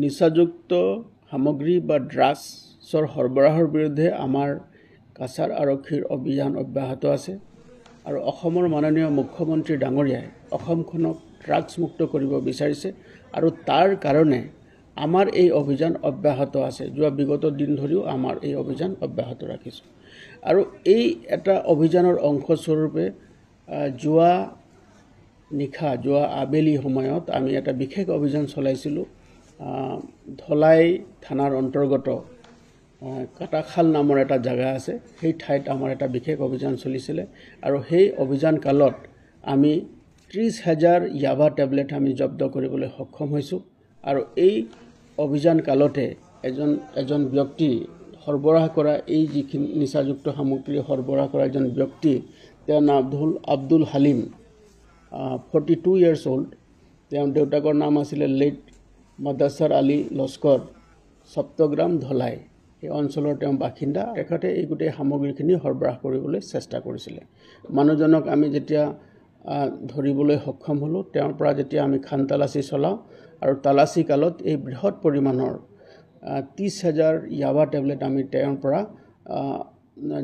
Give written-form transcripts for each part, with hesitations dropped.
নিচাযুক্ত সামগ্ৰী বা ড্ৰাগছৰ সৰবৰাহৰ বিৰুদ্ধে আমাৰ কাছাৰ আৰক্ষীৰ অভিযান অব্যাহত আছে আৰু অসমৰ মাননীয় মুখ্যমন্ত্ৰী ডাঙৰীয়াই অসমখনক ড্ৰাগছ মুক্ত কৰিব বিচাৰিছে আৰু তাৰ কাৰণে আমাৰ এই অভিযান অব্যাহত আছে। যোৱা বিগত দিন ধৰিও আমাৰ এই অভিযান অব্যাহত ৰাখিছোঁ আৰু এই এটা অভিযানৰ অংশস্বৰূপে যোৱা আবেলি সময়ত আমি এটা বিশেষ অভিযান চলাইছিলোঁ। ধলাই থানাৰ অন্তৰ্গত কাটাখাল নামৰ এটা জাগা আছে, সেই ঠাইত আমাৰ এটা বিশেষ অভিযান চলিছিলে আৰু সেই অভিযান কালত আমি 30,000 ইয়াবা টেবলেট আমি জব্দ কৰিবলৈ সক্ষম হৈছোঁ আৰু এই অভিযান কালতে এজন ব্যক্তি সৰবৰাহ কৰা এই যিখিনি নিচাযুক্ত সামগ্ৰী সৰবৰাহ কৰা এজন ব্যক্তি, তেওঁৰ নাম আব্দুল হালিম, 42 years old। তেওঁৰ দেউতাকৰ নাম আছিলে লেট মাদাছাৰ আলী লস্কৰ, সপ্তগ্ৰাম ধলাই, এই অঞ্চলৰ তেওঁ বাসিন্দা। তেখেতে এই গোটেই সামগ্ৰীখিনি সৰবৰাহ কৰিবলৈ চেষ্টা কৰিছিলে। মানুহজনক আমি যেতিয়া ধৰিবলৈ সক্ষম হ'লোঁ, তেওঁৰ পৰা যেতিয়া আমি খান তালাচী চলাওঁ আৰু তালাচী কালত এই বৃহৎ পৰিমাণৰ 30,000 ইয়াবা টেবলেট আমি তেওঁৰ পৰা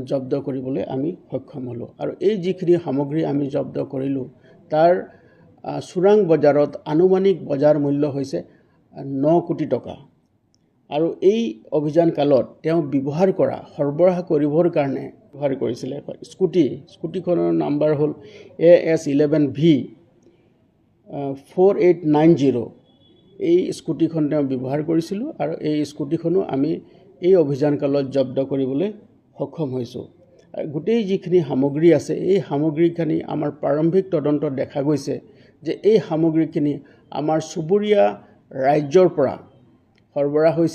জব্দ কৰিবলৈ আমি সক্ষম হ'লোঁ আৰু এই যিখিনি সামগ্ৰী আমি জব্দ কৰিলোঁ তাৰ চোৰাং বজাৰত আনুমানিক বজাৰ মূল্য হৈছে 9 কোটি টকা আৰু এই অভিযান কালত তেওঁ সৰবৰাহ কৰিবৰ কাৰণে ব্যৱহাৰ কৰিছিলে স্কুটিখনৰ নাম্বাৰ হ'ল AS11V 4890। এই স্কুটিখন তেওঁ ব্যৱহাৰ কৰিছিলোঁ আৰু এই স্কুটিখনো আমি এই অভিযান কালত জব্দ কৰিবলৈ সক্ষম হৈছোঁ। গোটেই যিখিনি সামগ্ৰী আছে এই সামগ্ৰীখিনি আমাৰ প্ৰাৰম্ভিক তদন্তত দেখা গৈছে যে এই সামগ্ৰীখিনি আমাৰ চুবুৰীয়া ৰাজ্যৰ পৰা সৰবৰাহ হৈছে।